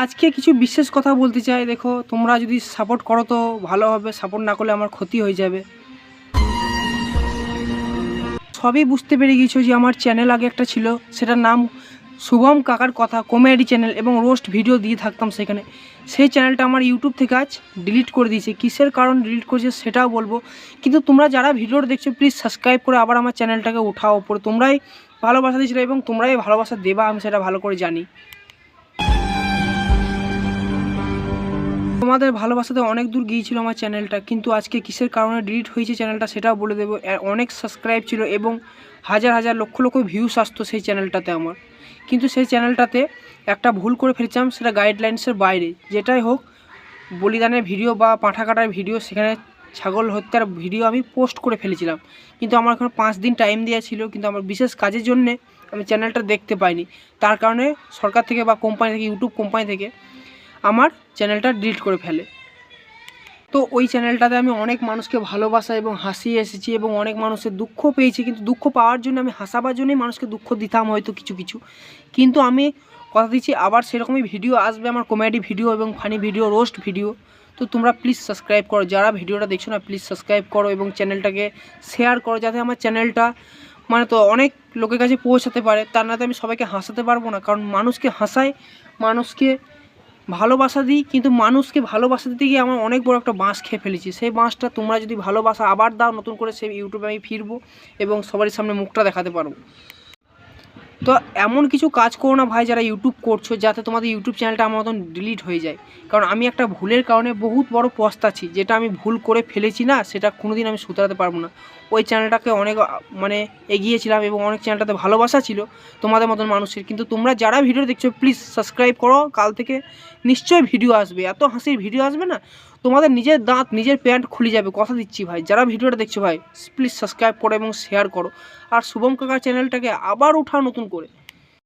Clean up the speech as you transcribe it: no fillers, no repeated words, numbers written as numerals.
আজকে কিছু বিশেষ কথা বলতে চাই। দেখো, তোমরা যদি সাপোর্ট করো তো ভালো হবে, সাপোর্ট না করলে আমার ক্ষতি হয়ে যাবে। সবই বুঝতে পেরে গিয়েছো যে আমার চ্যানেল আগে একটা ছিল, সেটার নাম শুভম কাকার কথা কমেডি চ্যানেল, এবং রোস্ট ভিডিও দিয়ে থাকতাম সেখানে। সেই চ্যানেলটা আমার ইউটিউব থেকে আজ ডিলিট করে দিয়েছে। কিসের কারণ ডিলিট করেছে সেটাও বলবো, কিন্তু তোমরা যারা ভিডিওটা দেখছো প্লিজ সাবস্ক্রাইব করে আবার আমার চ্যানেলটাকে উঠাও ওপরে। তোমরাই ভালোবাসা দিয়েছিলে এবং তোমরাই ভালোবাসা দেবা, আমি সেটা ভালো করে জানি। তোমাদের ভালোবাসাতে অনেক দূর গিয়েছিল আমার চ্যানেলটা, কিন্তু আজকে কিসের কারণে ডিলিট হয়েছে চ্যানেলটা সেটাও বলে দেবো। অনেক সাবস্ক্রাইব ছিল এবং হাজার হাজার লক্ষ লক্ষ ভিউস আসতো সেই চ্যানেলটাতে আমার, কিন্তু সেই চ্যানেলটাতে একটা ভুল করে ফেলেছিলাম, সেটা গাইডলাইন্সের বাইরে। যেটাই হোক, বলিদানের ভিডিও বা পাঁঠা কাটার ভিডিও, সেখানে ছাগল হত্যার ভিডিও আমি পোস্ট করে ফেলেছিলাম, কিন্তু আমার এখন 5 দিন টাইম দেওয়া ছিল, কিন্তু আমার বিশেষ কাজের জন্যে আমি চ্যানেলটা দেখতে পাইনি। তার কারণে সরকার থেকে বা কোম্পানি থেকে, ইউটিউব কোম্পানি থেকে আমার চ্যানেলটা ডিলিট করে ফেলে। তো ওই চ্যানেলটাতে আমি অনেক মানুষকে ভালোবাসা এবং হাসিয়ে এসেছি এবং অনেক মানুষের দুঃখ পেয়েছি, কিন্তু দুঃখ পাওয়ার জন্য আমি হাসাবার জন্যই মানুষকে দুঃখ দিতাম হয়তো কিছু কিছু। কিন্তু আমি কথা দিচ্ছি আবার সেরকমই ভিডিও আসবে, আমার কমেডি ভিডিও এবং ফানি ভিডিও, রোস্ট ভিডিও। তো তোমরা প্লিজ সাবস্ক্রাইব করো, যারা ভিডিওটা দেখছো না প্লিজ সাবস্ক্রাইব করো এবং চ্যানেলটাকে শেয়ার করো, যাতে আমার চ্যানেলটা তো অনেক লোকের কাছে পৌঁছাতে পারে। তার না তো আমি সবাইকে হাসাতে পারবো না, কারণ মানুষকে হাসাই, মানুষকে ভালোবাসা দিই, কিন্তু মানুষকে ভালোবাসা দিতে গিয়ে আমার অনেক বড় একটা বাঁশ খেয়ে ফেলেছি। সেই বাঁশটা তোমরা যদি ভালোবাসা আবার দাও নতুন করে, সেই ইউটিউবে আমি ফিরবো এবং সবারই সামনে মুখটা দেখাতে পারবো। তো এমন কিছু কাজ করো না ভাই যারা ইউটিউব করছো, যাতে তোমাদের ইউটিউব চ্যানেলটা আমার মতন ডিলিট হয়ে যায়। কারণ আমি একটা ভুলের কারণে বহুত বড় পস্তাচ্ছি, যেটা আমি ভুল করে ফেলেছি না, সেটা কোনোদিন আমি শুধরাতে পারবো না। ওই চ্যানেলটাকে অনেক এগিয়েছিলাম এবং অনেক চ্যানেলটাতে ভালোবাসা ছিল তোমাদের মতন মানুষের। কিন্তু তোমরা যারা ভিডিও দেখছো প্লিজ সাবস্ক্রাইব করো, কাল থেকে নিশ্চয়ই ভিডিও আসবে, এত হাসির ভিডিও আসবে না, তোমাদের নিজের দাঁত নিজের প্যান্ট খুলে যাবে, কথা দিচ্ছি ভাই। যারা ভিডিওটা দেখছো ভাই প্লিজ সাবস্ক্রাইব করো এবং শেয়ার করো, আর শুভম কাকার চ্যানেলটাকে আবার উঠাও নতুন করে।